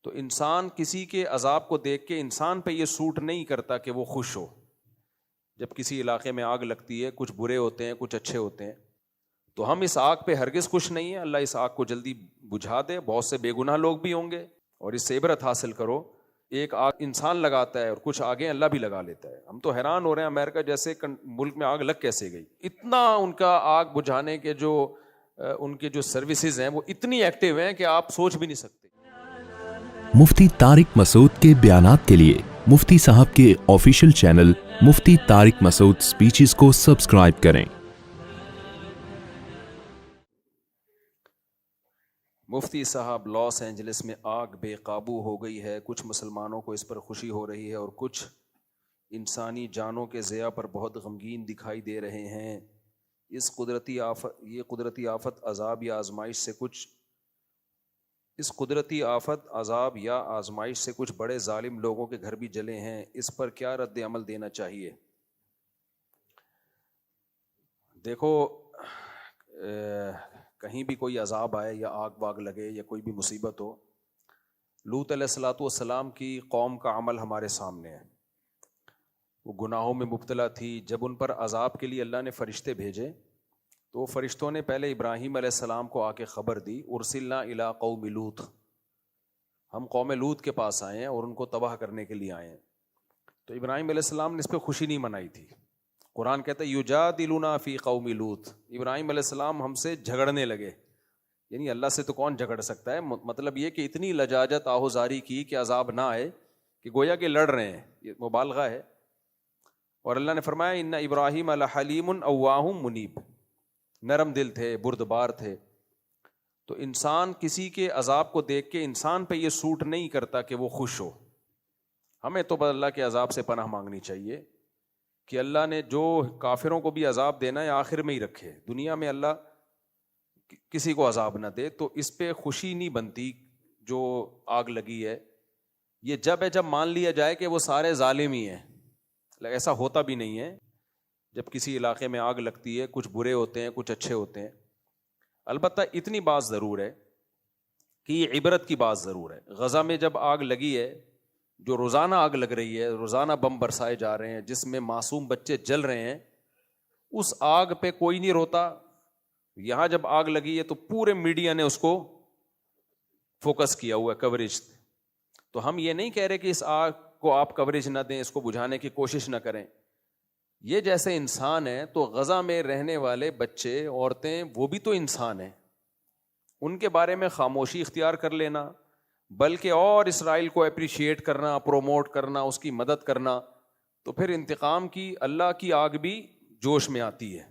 تو انسان کسی کے عذاب کو دیکھ کے انسان پہ یہ سوٹ نہیں کرتا کہ وہ خوش ہو. جب کسی علاقے میں آگ لگتی ہے، کچھ برے ہوتے ہیں کچھ اچھے ہوتے ہیں، تو ہم اس آگ پہ ہرگز خوش نہیں ہیں. اللہ اس آگ کو جلدی بجھا دے. بہت سے بے گناہ لوگ بھی ہوں گے، اور اس سے عبرت حاصل کرو. ایک آگ انسان لگاتا ہے اور کچھ آگیں اللہ بھی لگا لیتا ہے. ہم تو حیران ہو رہے ہیں امریکہ جیسے ملک میں آگ لگ کیسے گئی. اتنا ان کا آگ بجھانے کے جو ان کے جو سروسز ہیں وہ اتنی ایکٹیو ہیں کہ آپ سوچ بھی نہیں سکتے. مفتی طارق مسعود کے بیانات کے لیے مفتی صاحب کے آفیشیل چینل مفتی طارق مسعود سپیچز کو سبسکرائب کریں. مفتی صاحب لاس اینجلس میں آگ بے قابو ہو گئی ہے. کچھ مسلمانوں کو اس پر خوشی ہو رہی ہے اور کچھ انسانی جانوں کے ضیاع پر بہت غمگین دکھائی دے رہے ہیں. یہ قدرتی آفت عذاب یا آزمائش سے کچھ بڑے ظالم لوگوں کے گھر بھی جلے ہیں. اس پر کیا رد عمل دینا چاہیے؟ دیکھو، کہیں بھی کوئی عذاب آئے یا آگ واگ لگے یا کوئی بھی مصیبت ہو، لوط علیہ الصلوۃ والسلام کی قوم کا عمل ہمارے سامنے ہے. وہ گناہوں میں مبتلا تھی. جب ان پر عذاب کے لیے اللہ نے فرشتے بھیجے تو فرشتوں نے پہلے ابراہیم علیہ السلام کو آ کے خبر دی، ارسلنا الی قوم لوط، ہم قوم لوط کے پاس آئے ہیں اور ان کو تباہ کرنے کے لیے آئے ہیں. تو ابراہیم علیہ السلام نے اس پہ خوشی نہیں منائی تھی. قرآن کہتا ہے یجادلنا فی قوم لوط، ابراہیم علیہ السلام ہم سے جھگڑنے لگے. یعنی اللہ سے تو کون جھگڑ سکتا ہے. مطلب یہ کہ اتنی لجاجت آہوزاری کی کہ عذاب نہ آئے، کہ گویا کہ لڑ رہے ہیں. یہ مبالغہ ہے. اور اللہ نے فرمایا ان ابراہیم لحلیم اواہ منیب، نرم دل تھے، بردبار تھے. تو انسان کسی کے عذاب کو دیکھ کے انسان پہ یہ سوٹ نہیں کرتا کہ وہ خوش ہو. ہمیں تو بس اللہ کے عذاب سے پناہ مانگنی چاہیے کہ اللہ نے جو کافروں کو بھی عذاب دینا ہے آخر میں ہی رکھے. دنیا میں اللہ کسی کو عذاب نہ دے. تو اس پہ خوشی نہیں بنتی جو آگ لگی ہے. یہ جب مان لیا جائے کہ وہ سارے ظالم ہی ہیں. ایسا ہوتا بھی نہیں ہے. جب کسی علاقے میں آگ لگتی ہے کچھ برے ہوتے ہیں کچھ اچھے ہوتے ہیں. البتہ اتنی بات ضرور ہے کہ یہ عبرت کی بات ضرور ہے. غزہ میں جب آگ لگی ہے، جو روزانہ آگ لگ رہی ہے، روزانہ بم برسائے جا رہے ہیں جس میں معصوم بچے جل رہے ہیں، اس آگ پہ کوئی نہیں روتا. یہاں جب آگ لگی ہے تو پورے میڈیا نے اس کو فوکس کیا ہوا ہے، کوریج. تو ہم یہ نہیں کہہ رہے کہ اس آگ کو آپ کوریج نہ دیں، اس کو بجھانے کی کوشش نہ کریں. یہ جیسے انسان ہیں تو غزہ میں رہنے والے بچے، عورتیں، وہ بھی تو انسان ہیں. ان کے بارے میں خاموشی اختیار کر لینا، بلکہ اور اسرائیل کو اپریشیٹ کرنا، پروموٹ کرنا، اس کی مدد کرنا، تو پھر انتقام کی اللہ کی آگ بھی جوش میں آتی ہے.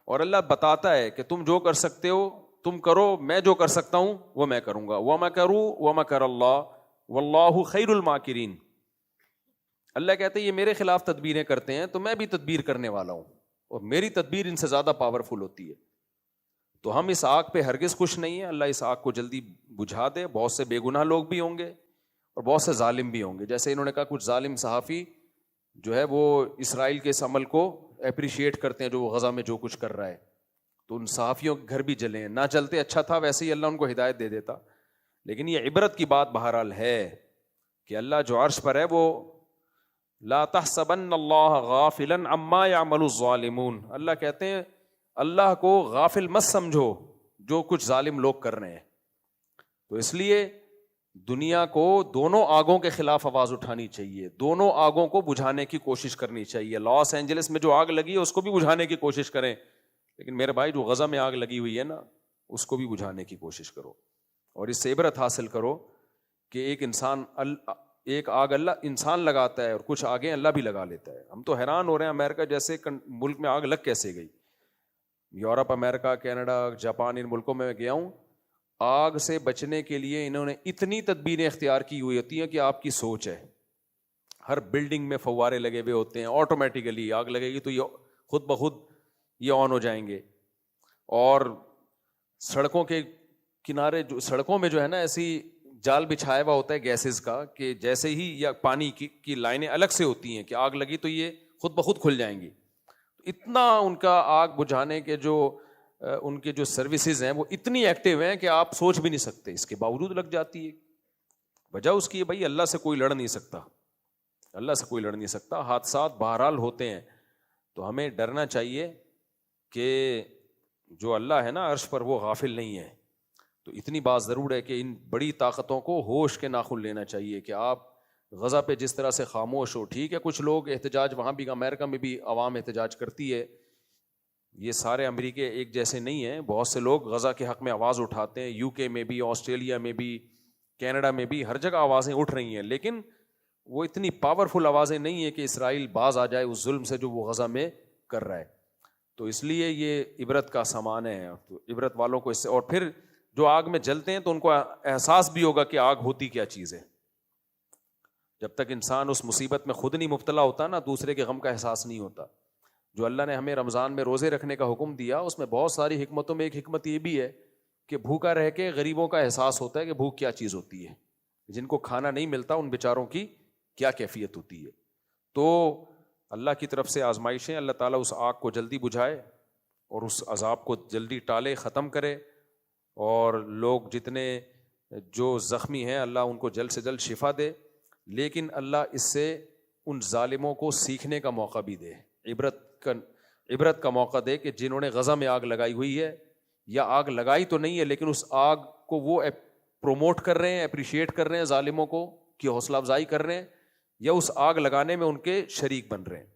اور اللہ بتاتا ہے کہ تم جو کر سکتے ہو تم کرو، میں جو کر سکتا ہوں وہ میں کروں گا. وَمَكَرُوا وَمَكَرَ اللَّهُ وَاللَّهُ خَيْرُ الْمَاكِرِينَ. اللہ کہتے ہیں یہ میرے خلاف تدبیریں کرتے ہیں تو میں بھی تدبیر کرنے والا ہوں، اور میری تدبیر ان سے زیادہ پاورفل ہوتی ہے. تو ہم اس آگ پہ ہرگز خوش نہیں ہیں. اللہ اس آگ کو جلدی بجھا دے. بہت سے بے گناہ لوگ بھی ہوں گے اور بہت سے ظالم بھی ہوں گے. جیسے انہوں نے کہا کچھ ظالم صحافی جو ہے وہ اسرائیل کے اس عمل کو اپریشیٹ کرتے ہیں جو وہ غزہ میں جو کچھ کر رہا ہے. تو ان صحافیوں کے گھر بھی جلے ہیں. نہ جلتے اچھا تھا، ویسے ہی اللہ ان کو ہدایت دے دیتا. لیکن یہ عبرت کی بات بہرحال ہے کہ اللہ جو عرش پر ہے وہ لا تحسبن اللہ غافلا عما يعمل الظالمون. اللہ کہتے ہیں اللہ کو غافل مت سمجھو جو کچھ ظالم لوگ کر رہے ہیں. تو اس لیے دنیا کو دونوں آگوں کے خلاف آواز اٹھانی چاہیے، دونوں آگوں کو بجھانے کی کوشش کرنی چاہیے. لاس اینجلس میں جو آگ لگی ہے اس کو بھی بجھانے کی کوشش کریں، لیکن میرے بھائی جو غزہ میں آگ لگی ہوئی ہے نا اس کو بھی بجھانے کی کوشش کرو. اور اس سے عبرت حاصل کرو کہ ایک آگ اللہ انسان لگاتا ہے اور کچھ آگیں اللہ بھی لگا لیتا ہے. ہم تو حیران ہو رہے ہیں امریکہ جیسے ملک میں آگ لگ کیسے گئی. یورپ، امریکہ، کینیڈا، جاپان، ان ملکوں میں گیا ہوں. آگ سے بچنے کے لیے انہوں نے اتنی تدبیریں اختیار کی ہوئی ہوتی ہیں کہ آپ کی سوچ ہے. ہر بلڈنگ میں فوارے لگے ہوئے ہوتے ہیں، آٹومیٹیکلی آگ لگے گی تو یہ خود بخود یہ آن ہو جائیں گے. اور سڑکوں کے کنارے سڑکوں میں جو ہے نا ایسی جال بچھایا ہوا ہوتا ہے گیسز کا کہ جیسے ہی یا پانی کی لائنیں الگ سے ہوتی ہیں کہ آگ لگی تو یہ خود بخود کھل جائیں گی. اتنا ان کا آگ بجھانے کے جو ان کے جو سروسز ہیں وہ اتنی ایکٹیو ہیں کہ آپ سوچ بھی نہیں سکتے. اس کے باوجود لگ جاتی ہے. وجہ اس کی ہے بھائی اللہ سے کوئی لڑ نہیں سکتا، اللہ سے کوئی لڑ نہیں سکتا، حادثات بہرحال ہوتے ہیں، تو ہمیں ڈرنا چاہیے کہ جو اللہ ہے نا عرش پر وہ غافل نہیں ہے. تو اتنی بات ضرور ہے کہ ان بڑی طاقتوں کو ہوش کے ناخن لینا چاہیے کہ آپ غزہ پہ جس طرح سے خاموش ہو. ٹھیک ہے کچھ لوگ احتجاج وہاں بھی، امریکہ میں بھی عوام احتجاج کرتی ہے، یہ سارے امریکے ایک جیسے نہیں ہیں، بہت سے لوگ غزہ کے حق میں آواز اٹھاتے ہیں، یو کے میں بھی، آسٹریلیا میں بھی، کینیڈا میں بھی، ہر جگہ آوازیں اٹھ رہی ہیں، لیکن وہ اتنی پاورفل آوازیں نہیں ہیں کہ اسرائیل باز آ جائے اس ظلم سے جو وہ غزہ میں کر رہا ہے. تو اس لیے یہ عبرت کا سامان ہے، تو عبرت والوں کو اس سے، اور پھر جو آگ میں جلتے ہیں تو ان کو احساس بھی ہوگا کہ آگ ہوتی کیا چیز ہے. جب تک انسان اس مصیبت میں خود نہیں مبتلا ہوتا نا، دوسرے کے غم کا احساس نہیں ہوتا. جو اللہ نے ہمیں رمضان میں روزے رکھنے کا حکم دیا اس میں بہت ساری حکمتوں میں ایک حکمت یہ بھی ہے کہ بھوکا رہ کے غریبوں کا احساس ہوتا ہے کہ بھوک کیا چیز ہوتی ہے، جن کو کھانا نہیں ملتا ان بیچاروں کی کیا کیفیت ہوتی ہے. تو اللہ کی طرف سے آزمائشیں، اللہ تعالیٰ اس آگ کو جلدی بجھائے اور اس عذاب کو جلدی ٹالے، ختم کرے، اور لوگ جتنے جو زخمی ہیں اللہ ان کو جلد سے جلد شفا دے. لیکن اللہ اس سے ان ظالموں کو سیکھنے کا موقع بھی دے، عبرت کا موقع دے کہ جنہوں نے غزہ میں آگ لگائی ہوئی ہے، یا آگ لگائی تو نہیں ہے لیکن اس آگ کو وہ پروموٹ کر رہے ہیں، اپریشیٹ کر رہے ہیں، ظالموں کو کی حوصلہ افزائی کر رہے ہیں، یا اس آگ لگانے میں ان کے شریک بن رہے ہیں.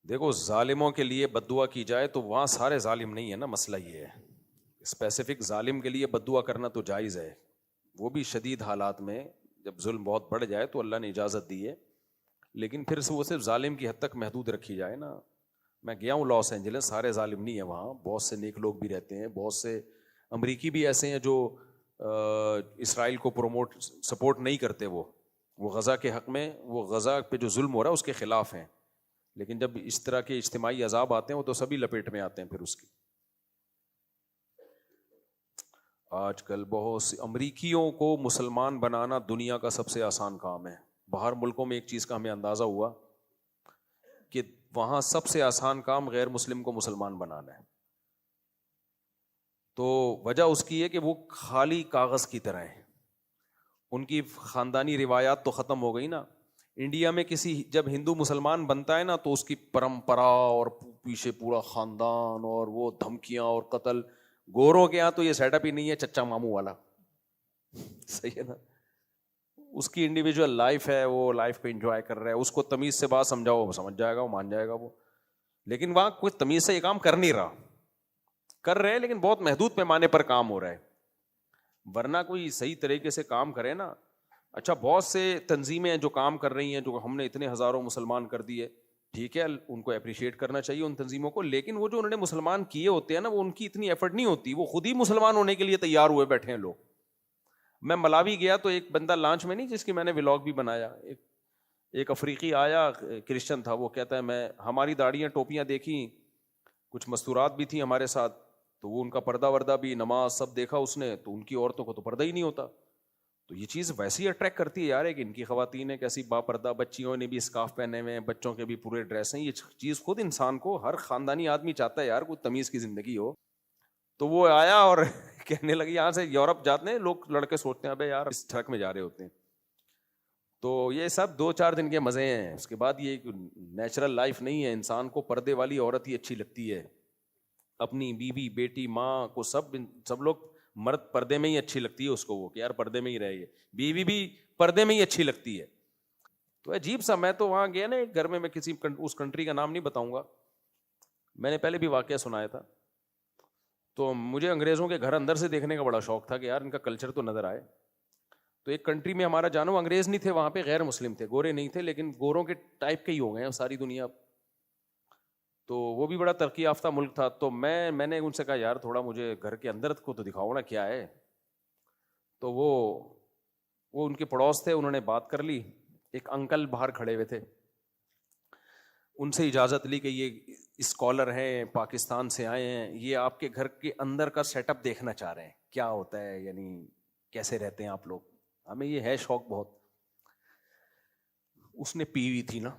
دیکھو ظالموں کے لیے بد دعا کی جائے تو وہاں سارے ظالم نہیں ہے نا، مسئلہ یہ ہے. اسپیسیفک ظالم کے لیے بد دعا کرنا تو جائز ہے، وہ بھی شدید حالات میں جب ظلم بہت بڑھ جائے تو اللہ نے اجازت دی ہے، لیکن پھر وہ صرف ظالم کی حد تک محدود رکھی جائے نا. میں گیا ہوں لاس اینجلس، سارے ظالم نہیں ہیں وہاں، بہت سے نیک لوگ بھی رہتے ہیں، بہت سے امریکی بھی ایسے ہیں جو اسرائیل کو سپورٹ نہیں کرتے، وہ غزہ کے حق میں، وہ غزہ پہ جو ظلم ہو رہا ہے اس کے خلاف ہیں. لیکن جب اس طرح کے اجتماعی عذاب آتے ہیں وہ تو سبھی لپیٹ میں آتے ہیں پھر اس کی. آج کل بہت سی امریکیوں کو مسلمان بنانا دنیا کا سب سے آسان کام ہے. باہر ملکوں میں ایک چیز کا ہمیں اندازہ ہوا کہ وہاں سب سے آسان کام غیر مسلم کو مسلمان بنانا ہے. تو وجہ اس کی ہے کہ وہ خالی کاغذ کی طرح ہیں، ان کی خاندانی روایات تو ختم ہو گئی نا. انڈیا میں جب ہندو مسلمان بنتا ہے نا تو اس کی پرمپرا اور پیچھے پورا خاندان اور وہ دھمکیاں اور قتل. گوروں کے یہاں تو یہ سیٹ اپ ہی نہیں ہے، چچا ماموں والا، صحیح ہے نا. اس کی انڈیویجول لائف ہے، وہ لائف کو انجوائے کر رہا ہے، اس کو تمیز سے بات سمجھاؤ وہ سمجھ جائے گا، وہ مان جائے گا وہ. لیکن وہاں کوئی تمیز سے یہ کام کر نہیں رہا، کر رہے ہیں لیکن بہت محدود پیمانے پر کام ہو رہا ہے. ورنہ کوئی صحیح طریقے سے کام کرے نا. اچھا بہت سے تنظیمیں ہیں جو کام کر رہی ہیں، جو ہم نے اتنے ہزاروں مسلمان کر دیے، ٹھیک ہے ان کو اپریشیٹ کرنا چاہیے ان تنظیموں کو، لیکن وہ جو انہوں نے مسلمان کیے ہوتے ہیں نا، وہ ان کی اتنی ایفرٹ نہیں ہوتی، وہ خود ہی مسلمان ہونے کے لیے تیار ہوئے بیٹھے ہیں لوگ. میں ملاوی گیا تو ایک بندہ لانچ میں نہیں، جس کی میں نے ولاگ بھی بنایا، ایک افریقی آیا، کرسچن تھا، وہ کہتا ہے میں ہماری داڑیاں ٹوپیاں دیکھی، کچھ مستورات بھی تھیں ہمارے ساتھ، تو وہ ان کا پردہ وردہ بھی، نماز سب دیکھا اس نے، تو ان کی عورتوں کو تو پردہ ہی نہیں ہوتا. تو یہ چیز ویسی اٹریکٹ کرتی ہے یار، کہ ان کی خواتین ہیں کیسی با پردہ، بچیوں نے بھی اسکارف پہنے ہوئے ہیں، بچوں کے بھی پورے ڈریس ہیں. یہ چیز خود انسان کو، ہر خاندانی آدمی چاہتا ہے یار کوئی تمیز کی زندگی ہو. تو وہ آیا اور کہنے لگی یہاں سے یورپ جاتے ہیں لوگ، لڑکے سوچتے ہیں ابے یار اس ٹرک میں جا رہے ہوتے ہیں. تو یہ سب 2-4 دن کے مزے ہیں، اس کے بعد یہ نیچرل لائف نہیں ہے. انسان کو پردے والی عورت ہی اچھی لگتی ہے، اپنی بیوی بیٹی ماں کو سب لوگ، مرد پردے میں ہی اچھی لگتی ہے اس کو، وہ کہ یار پردے میں ہی رہے، بیوی بھی پردے میں ہی اچھی لگتی ہے. تو عجیب سا. میں تو وہاں گیا نا ایک گھر میں کسی اس کنٹری کا نام نہیں بتاؤں گا، میں نے پہلے بھی واقعہ سنایا تھا. تو مجھے انگریزوں کے گھر اندر سے دیکھنے کا بڑا شوق تھا کہ یار ان کا کلچر تو نظر آئے. تو ایک کنٹری میں ہمارا جانو انگریز نہیں تھے وہاں پہ، غیر مسلم تھے، گورے نہیں تھے، لیکن گوروں کے ٹائپ کے ہی ہو گئے ہیں ساری دنیا. تو وہ بھی بڑا ترقی یافتہ ملک تھا. تو میں نے ان سے کہا یار تھوڑا مجھے گھر کے اندر کو تو دکھاؤ نا کیا ہے. تو وہ ان کے پڑوس تھے، انہوں نے بات کر لی. ایک انکل باہر کھڑے ہوئے تھے، ان سے اجازت لی کہ یہ اسکالر ہیں، پاکستان سے آئے ہیں، یہ آپ کے گھر کے اندر کا سیٹ اپ دیکھنا چاہ رہے ہیں کیا ہوتا ہے، یعنی کیسے رہتے ہیں آپ لوگ، ہمیں یہ ہے شوق بہت. اس نے پی ہوئی تھی نا،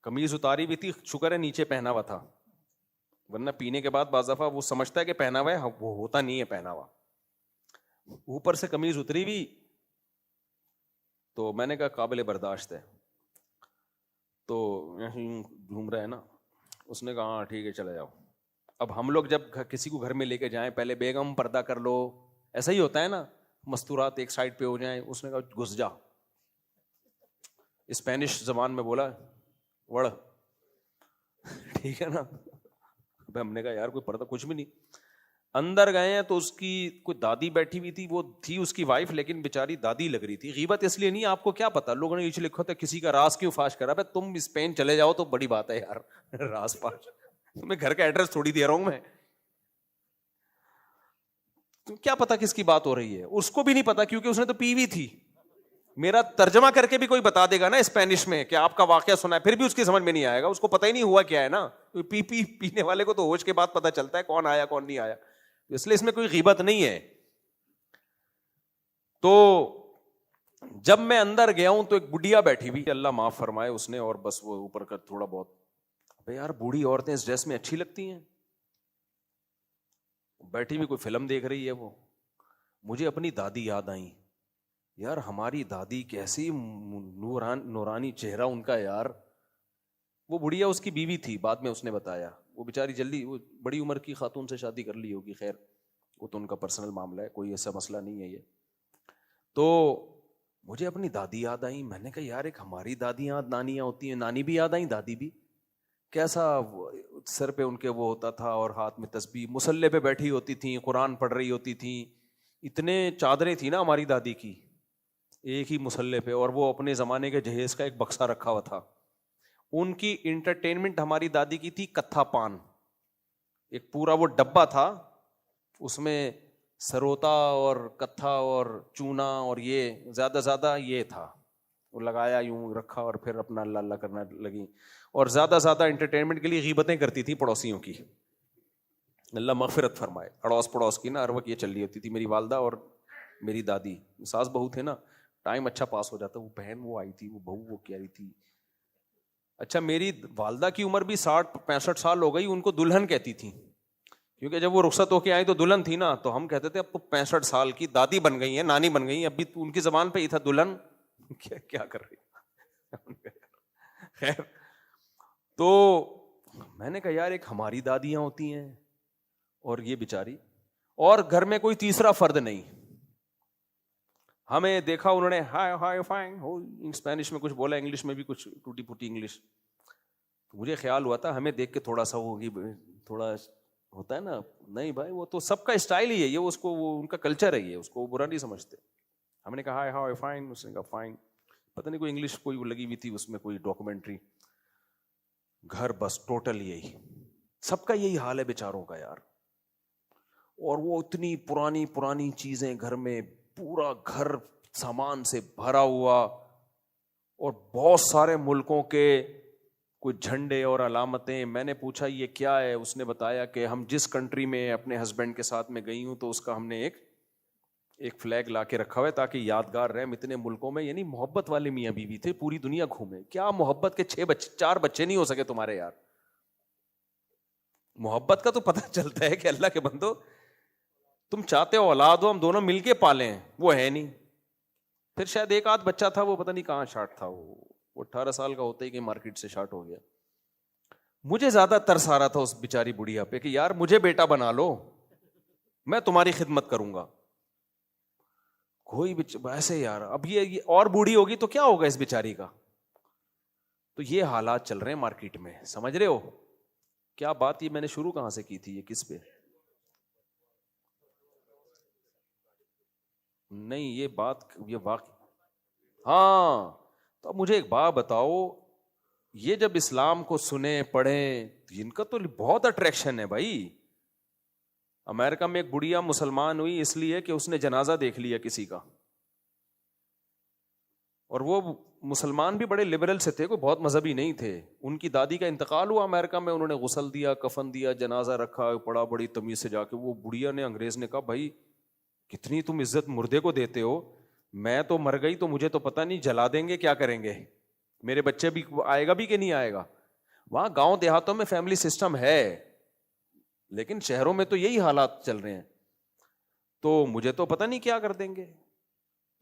قمیض اتاری بھی تھی, شکر ہے نیچے پہنا ہوا تھا, ورنہ پینے کے بعد بعض دفعہ وہ سمجھتا ہے کہ پہنا ہوا ہے, وہ ہوتا نہیں ہے پہنا ہوا. اوپر سے قمیض اتری بھی, تو میں نے کہا قابل برداشت ہے. تو گھوم رہا ہے نا, اس نے کہا ہاں ٹھیک ہے چلے جاؤ. اب ہم لوگ جب کسی کو گھر میں لے کے جائیں, پہلے بیگم پردہ کر لو, ایسا ہی ہوتا ہے نا, مستورات ایک سائڈ پہ ہو جائیں. اس نے کہا گھس جا, اسپینش زبان میں بولا وڑ, ٹھیک ہے نا. ہم نے کہا یار کوئی پردہ کچھ بھی نہیں. اندر گئے ہیں تو اس کی کوئی دادی بیٹھی ہوئی تھی, وہ تھی اس کی وائف, لیکن بیچاری دادی لگ رہی تھی. غیبت اس لیے نہیں, آپ کو کیا پتا, لوگوں نے نیچے لکھا تھا کسی کا راز کیوں فاش کرا. بھائی تم اسپین چلے جاؤ تو بڑی بات ہے یار, راز فاش, تمہیں گھر کا ایڈریس تھوڑی دے رہا ہوں میں, تم کیا پتا کس کی بات ہو رہی ہے. اس کو بھی نہیں پتا کیونکہ اس نے تو پی ہوئی تھی. میرا ترجمہ کر کے بھی کوئی بتا دے گا نا اسپینش میں کہ آپ کا واقعہ سنا ہے, پھر بھی اس کی سمجھ میں نہیں آئے گا, اس کو پتہ ہی نہیں ہوا کیا ہے نا. پینے والے کو تو ہوش کے بعد پتا چلتا ہے کون آیا کون نہیں آیا, اس لیے اس میں کوئی غیبت نہیں ہے. تو جب میں اندر گیا ہوں تو ایک بڈیا بیٹھی ہوئی, اللہ معاف فرمائے, اس نے, اور بس وہ اوپر کا تھوڑا بہت, بھائی یار بوڑھی عورتیں اس ڈریس میں اچھی لگتی ہیں, بیٹھی ہوئی کوئی فلم دیکھ رہی ہے. وہ مجھے اپنی دادی یاد آئیں. یار ہماری دادی کیسی نورانی چہرہ ان کا یار. وہ بڑھیا اس کی بیوی تھی, بعد میں اس نے بتایا, وہ بیچاری جلدی, وہ بڑی عمر کی خاتون سے شادی کر لی ہوگی, خیر وہ تو ان کا پرسنل معاملہ ہے, کوئی ایسا مسئلہ نہیں ہے یہ. تو مجھے اپنی دادی یاد آئیں. میں نے کہا یار ایک ہماری دادیاں نانیاں ہوتی ہیں, نانی بھی یاد آئیں, دادی بھی, کیسا سر پہ ان کے وہ ہوتا تھا اور ہاتھ میں تسبیح, مصلے پہ بیٹھی ہوتی تھیں, قرآن پڑھ رہی ہوتی تھیں. اتنے چادریں تھیں نا ہماری دادی کی ایک ہی مصلے پہ, اور وہ اپنے زمانے کے جہیز کا ایک بکسا رکھا ہوا تھا. ان کی انٹرٹینمنٹ ہماری دادی کی تھی کتھا پان, ایک پورا وہ ڈبہ تھا, اس میں سروتا اور کتھا اور چونا اور یہ زیادہ یہ تھا, وہ لگایا یوں رکھا اور پھر اپنا اللہ اللہ کرنا لگی. اور زیادہ انٹرٹینمنٹ کے لیے غیبتیں کرتی تھی پڑوسیوں کی, اللہ مغفرت فرمائے. اڑوس پڑوس کی نا ہر وقت یہ چل رہی ہوتی تھی. میری والدہ اور میری دادی ساس بہو تھے نا, ٹائم اچھا پاس ہو جاتا. وہ بہن وہ آئی تھی, وہ بہو وہ کہہ رہی تھی. اچھا میری والدہ کی عمر بھی 60-65 سال ہو گئی, ان کو دلہن کہتی تھی, کیونکہ جب وہ رخصت ہو کے آئی تو دلہن تھی نا, تو ہم کہتے تھے اب تو 65 سال کی دادی بن گئی ہیں, نانی بن گئی ہیں, اب بھی ان کی زبان پہ ہی تھا دلہن, کیا کر رہی. خیر, تو میں نے کہا یار ایک ہماری دادیاں ہوتی ہیں اور یہ بیچاری, اور گھر میں کوئی تیسرا فرد نہیں. ہمیں دیکھا انہوں نے ہائی ہائی فائن اسپینش میں کچھ بولا, انگلش میں بھی کچھ ٹوٹی پھوٹی انگلش. مجھے خیال ہوا تھا ہمیں دیکھ کے تھوڑا سا ہوگی, تھوڑا ہوتا ہے نا, نہیں بھائی وہ تو سب کا اسٹائل ہی ہے, یہ اس کو وہ ان کا کلچر ہے, یہ اس کو برا نہیں سمجھتے. ہم نے کہا ہائی ہائی فائن, اس نے کہا فائن. پتہ نہیں کوئی انگلش کوئی لگی ہوئی تھی اس میں, کوئی ڈاکومنٹری. گھر بس ٹوٹل یہی, سب کا یہی حال ہے بیچاروں کا یار. اور وہ اتنی پرانی چیزیں گھر میں, پورا گھر سامان سے بھرا ہوا, اور بہت سارے ملکوں کے کوئی جھنڈے اور علامتیں. میں نے پوچھا یہ کیا ہے, اس نے بتایا کہ ہم جس کنٹری میں اپنے ہسبینڈ کے ساتھ میں گئی ہوں تو اس کا ہم نے ایک فلیگ لا کے رکھا ہوا ہے تاکہ یادگار رہے. اتنے ملکوں میں, یعنی محبت والے میاں بیوی تھے, پوری دنیا گھومے. کیا محبت کے 4 بچے نہیں ہو سکے تمہارے یار. محبت کا تو پتہ چلتا ہے کہ اللہ کے بندو تم چاہتے ہو اولاد ہو, ہم دونوں مل کے پالیں, وہ ہے نہیں. پھر شاید ایک آدھ بچہ تھا, وہ پتہ نہیں کہاں شارٹ تھا, وہ 18 سال کا ہوتا ہی کہ مارکیٹ سے شارٹ ہو گیا. مجھے زیادہ ترس آ رہا تھا اس بیچاری بڑھیا پہ کہ یار مجھے بیٹا بنا لو, میں تمہاری خدمت کروں گا. کوئی ایسے یار, اب یہ اور بوڑھی ہوگی تو کیا ہوگا اس بیچاری کا. تو یہ حالات چل رہے ہیں مارکیٹ میں, سمجھ رہے ہو کیا بات. یہ میں نے شروع کہاں سے کی تھی, یہ کس پہ, نہیں یہ بات یہ واقع. ہاں تو اب مجھے ایک بات بتاؤ, یہ جب اسلام کو سنیں پڑھیں, ان کا تو بہت اٹریکشن ہے بھائی. امریکہ میں ایک بڑھیا مسلمان ہوئی اس لیے کہ اس نے جنازہ دیکھ لیا کسی کا, اور وہ مسلمان بھی بڑے لبرل سے تھے, کوئی بہت مذہبی نہیں تھے. ان کی دادی کا انتقال ہوا امریکہ میں, انہوں نے غسل دیا, کفن دیا, جنازہ رکھا, پڑا بڑی تمیز سے جا کے. وہ بڑھیا نے, انگریز نے کہا بھائی کتنی تم عزت مردے کو دیتے ہو, میں تو مر گئی تو مجھے تو پتہ نہیں جلا دیں گے کیا کریں گے. میرے بچے بھی آئے گا بھی کہ نہیں آئے گا. وہاں گاؤں دیہاتوں میں فیملی سسٹم ہے, لیکن شہروں میں تو یہی حالات چل رہے ہیں. تو مجھے تو پتہ نہیں کیا کر دیں گے.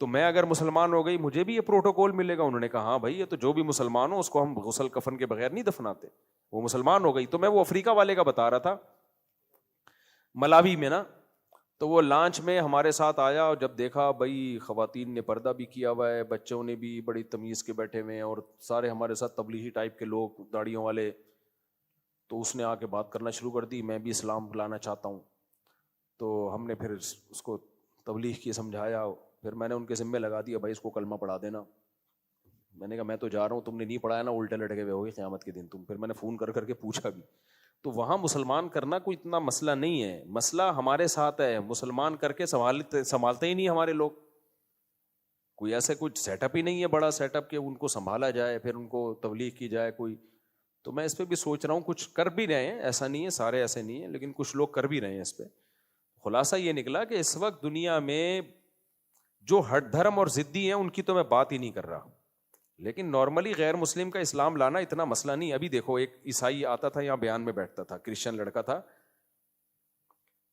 تو میں اگر مسلمان ہو گئی مجھے بھی یہ پروٹوکول ملے گا. انہوں نے کہا ہاں بھائی یہ تو جو بھی مسلمان ہو اس کو ہم غسل کفن کے بغیر نہیں دفناتے. وہ مسلمان ہو گئی. تو میں وہ افریقہ والے کا بتا رہا تھا, ملاوی میں نا, تو وہ لانچ میں ہمارے ساتھ آیا اور جب دیکھا بھائی خواتین نے پردہ بھی کیا ہوا ہے, بچوں نے بھی بڑی تمیز کے بیٹھے ہوئے ہیں, اور سارے ہمارے ساتھ تبلیغی ٹائپ کے لوگ داڑھیوں والے, تو اس نے آ کے بات کرنا شروع کر دی, میں بھی اسلام لانا چاہتا ہوں. تو ہم نے پھر اس کو تبلیغ کی سمجھایا. پھر میں نے ان کے ذمہ لگا دیا بھائی اس کو کلمہ پڑھا دینا. میں نے کہا میں تو جا رہا ہوں, تم نے نہیں پڑھایا نا الٹے لٹکے ہوئے ہوگے قیامت کے دن تم. پھر میں نے فون کر کے پوچھا بھی. تو وہاں مسلمان کرنا کوئی اتنا مسئلہ نہیں ہے, مسئلہ ہمارے ساتھ ہے. مسلمان کر کے سنبھالتے ہی نہیں ہمارے لوگ. کوئی ایسے کچھ سیٹ اپ ہی نہیں ہے بڑا سیٹ اپ کہ ان کو سنبھالا جائے پھر ان کو تبلیغ کی جائے کوئی. تو میں اس پہ بھی سوچ رہا ہوں, کچھ کر بھی رہے ہیں, ایسا نہیں ہے سارے ایسے نہیں ہیں, لیکن کچھ لوگ کر بھی رہے ہیں اس پہ. خلاصہ یہ نکلا کہ اس وقت دنیا میں جو ہٹ دھرم اور ضدی ہیں ان کی تو میں بات ہی نہیں کر رہا, لیکن نارملی غیر مسلم کا اسلام لانا اتنا مسئلہ نہیں. ابھی دیکھو ایک عیسائی آتا تھا یہاں بیان میں بیٹھتا تھا, کرسچن لڑکا تھا,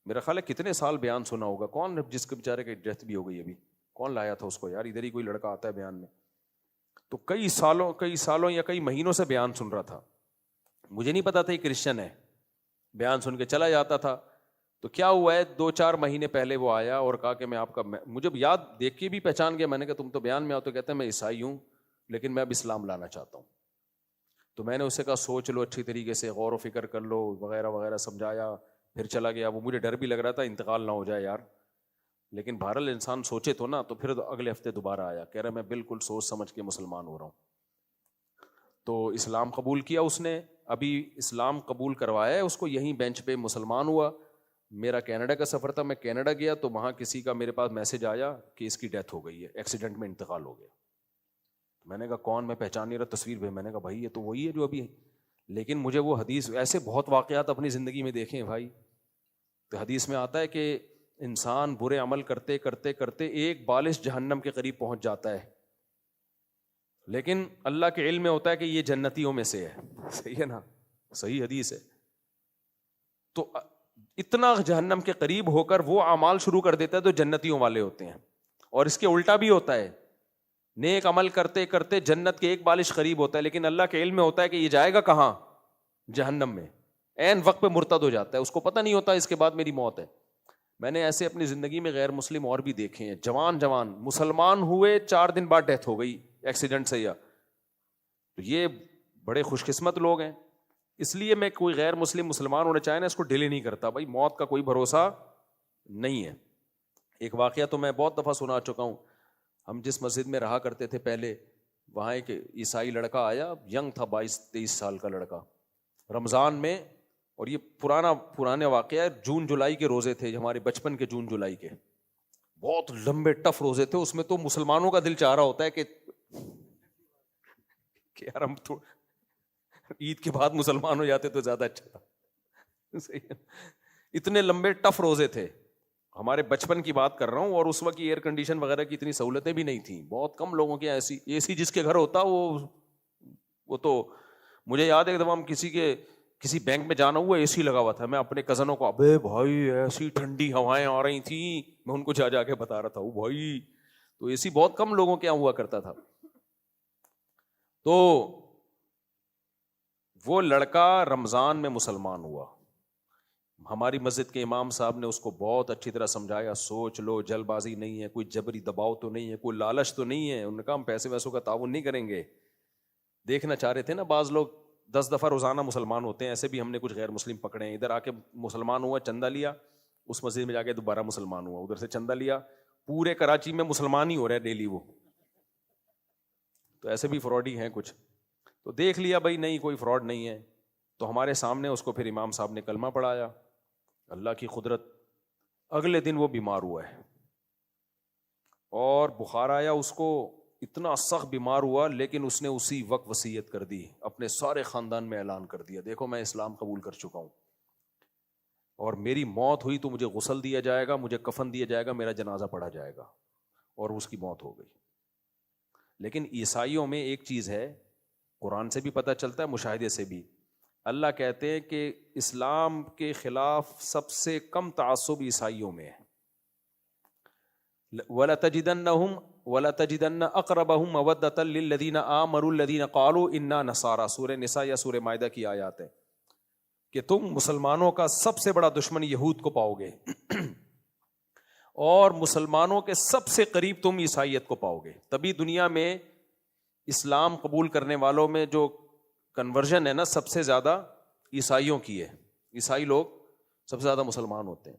میرا خیال ہے کتنے سال بیان سنا ہوگا. کون جس کے بیچارے کی ڈیتھ بھی ہو گئی ابھی, کون لایا تھا اس کو یار, ادھر ہی کوئی لڑکا آتا ہے بیان میں. تو کئی سالوں یا کئی مہینوں سے بیان سن رہا تھا. مجھے نہیں پتا تھا یہ کرسچن ہے, بیان سن کے چلا جاتا تھا. تو کیا ہوا ہے 2-4 مہینے پہلے وہ آیا اور کہا کہ میں آپ کا, مجھے یاد دیکھ کے بھی پہچان گیا. میں نے کہا تم تو بیان میں آؤ, تو کہتے ہیں میں عیسائی ہوں لیکن میں اب اسلام لانا چاہتا ہوں. تو میں نے اسے کہا سوچ لو اچھی طریقے سے, غور و فکر کر لو وغیرہ وغیرہ, سمجھایا, پھر چلا گیا. وہ مجھے ڈر بھی لگ رہا تھا انتقال نہ ہو جائے یار, لیکن بہرحال انسان سوچے تو نا. تو پھر اگلے ہفتے دوبارہ آیا, کہہ رہا میں بالکل سوچ سمجھ کے مسلمان ہو رہا ہوں. تو اسلام قبول کیا اس نے, ابھی اسلام قبول کروایا ہے اس کو, یہیں بینچ پہ مسلمان ہوا. میرا کینیڈا کا سفر تھا, میں کینیڈا گیا تو وہاں کسی کا میرے پاس میسج آیا کہ اس کی ڈیتھ ہو گئی ہے, ایکسیڈنٹ میں انتقال ہو گیا. میں نے کہا کون, میں پہچان نہیں رہا, تصویر بھی. میں نے کہا بھائی یہ تو وہی ہے جو ابھی ہے. لیکن مجھے وہ حدیث, ایسے بہت واقعات اپنی زندگی میں دیکھے ہیں بھائی. تو حدیث میں آتا ہے کہ انسان برے عمل کرتے کرتے کرتے ایک بالش جہنم کے قریب پہنچ جاتا ہے, لیکن اللہ کے علم میں ہوتا ہے کہ یہ جنتیوں میں سے ہے. صحیح ہے نا, صحیح حدیث ہے. تو اتنا جہنم کے قریب ہو کر وہ اعمال شروع کر دیتا ہے تو جنتیوں والے ہوتے ہیں. اور اس کے الٹا بھی ہوتا ہے, نیک عمل کرتے کرتے جنت کے ایک بالش قریب ہوتا ہے, لیکن اللہ کے علم میں ہوتا ہے کہ یہ جائے گا کہاں, جہنم میں. عین وقت پہ مرتد ہو جاتا ہے, اس کو پتہ نہیں ہوتا اس کے بعد میری موت ہے. میں نے ایسے اپنی زندگی میں غیر مسلم اور بھی دیکھے ہیں, جوان مسلمان ہوئے 4 دن بعد ڈیتھ ہو گئی ایکسیڈنٹ سے. یا تو یہ بڑے خوش قسمت لوگ ہیں. اس لیے میں کوئی غیر مسلم مسلمان ہونا چاہے نا, اس کو ڈیلے نہیں کرتا بھائی, موت کا کوئی بھروسہ نہیں ہے. ایک واقعہ تو میں بہت دفعہ سنا چکا ہوں. ہم جس مسجد میں رہا کرتے تھے پہلے, وہاں ایک عیسائی لڑکا آیا, ینگ تھا, 22-23 سال کا لڑکا, رمضان میں. اور یہ پرانا واقعہ ہے, جون جولائی کے روزے تھے ہمارے بچپن کے, جون جولائی کے بہت لمبے ٹف روزے تھے. اس میں تو مسلمانوں کا دل چاہ رہا ہوتا ہے کہ یار ہم تو عید کے بعد مسلمان ہو جاتے تو زیادہ اچھا تھا. اتنے لمبے ٹف روزے تھے. ہمارے بچپن کی بات کر رہا ہوں, اور اس وقت ایئر کنڈیشن وغیرہ کی اتنی سہولتیں بھی نہیں تھیں. بہت کم لوگوں کے ایسی اے سی جس کے گھر ہوتا وہ تو مجھے یاد ہے ایک دفعہ ہم کسی بینک میں جانا ہوا, اے سی لگا ہوا تھا. میں اپنے کزنوں کو, ابے بھائی ایسی ٹھنڈی ہوائیں آ رہی تھیں, میں ان کو جا کے بتا رہا تھا او بھائی. تو اے سی بہت کم لوگوں کے یہاں ہوا کرتا تھا. تو وہ لڑکا رمضان میں مسلمان ہوا. ہماری مسجد کے امام صاحب نے اس کو بہت اچھی طرح سمجھایا, سوچ لو, جلد بازی نہیں ہے, کوئی جبری دباؤ تو نہیں ہے, کوئی لالچ تو نہیں ہے. انہوں نے کہا ہم پیسے ویسوں کا تعاون نہیں کریں گے. دیکھنا چاہ رہے تھے نا, بعض لوگ 10 دفعہ روزانہ مسلمان ہوتے ہیں, ایسے بھی ہم نے کچھ غیر مسلم پکڑے ہیں. ادھر آ کے مسلمان ہوا, چندہ لیا, اس مسجد میں جا کے دوبارہ مسلمان ہوا, ادھر سے چندہ لیا. پورے کراچی میں مسلمان ہی ہو رہے ہیں ڈیلی وہ. تو ایسے بھی فراڈی ہیں کچھ. تو دیکھ لیا بھائی نہیں کوئی فراڈ نہیں ہے. تو ہمارے سامنے اس کو پھر امام صاحب نے کلمہ پڑھایا. اللہ کی قدرت, اگلے دن وہ بیمار ہوا ہے اور بخار آیا اس کو, اتنا سخت بیمار ہوا, لیکن اس نے اسی وقت وصیت کر دی, اپنے سارے خاندان میں اعلان کر دیا, دیکھو میں اسلام قبول کر چکا ہوں, اور میری موت ہوئی تو مجھے غسل دیا جائے گا, مجھے کفن دیا جائے گا, میرا جنازہ پڑھا جائے گا. اور اس کی موت ہو گئی. لیکن عیسائیوں میں ایک چیز ہے قرآن سے بھی پتہ چلتا ہے، مشاہدے سے بھی. اللہ کہتے ہیں کہ اسلام کے خلاف سب سے کم تعصب عیسائیوں میں ہے. وَلَتَجِدَنَّ أَقْرَبَهُمْ مَوَدَّةً لِلَّذِينَ آمَنُوا الَّذِينَ قَالُوا إِنَّا نَصَارَىٰ. سورہ نساء یا سورہ مائدہ کی آیات ہے کہ تم مسلمانوں کا سب سے بڑا دشمن یہود کو پاؤ گے اور مسلمانوں کے سب سے قریب تم عیسائیت کو پاؤ گے. تبھی دنیا میں اسلام قبول کرنے والوں میں جو کنورژن ہے نا، سب سے زیادہ عیسائیوں کی ہے. عیسائی لوگ سب سے زیادہ مسلمان ہوتے ہیں.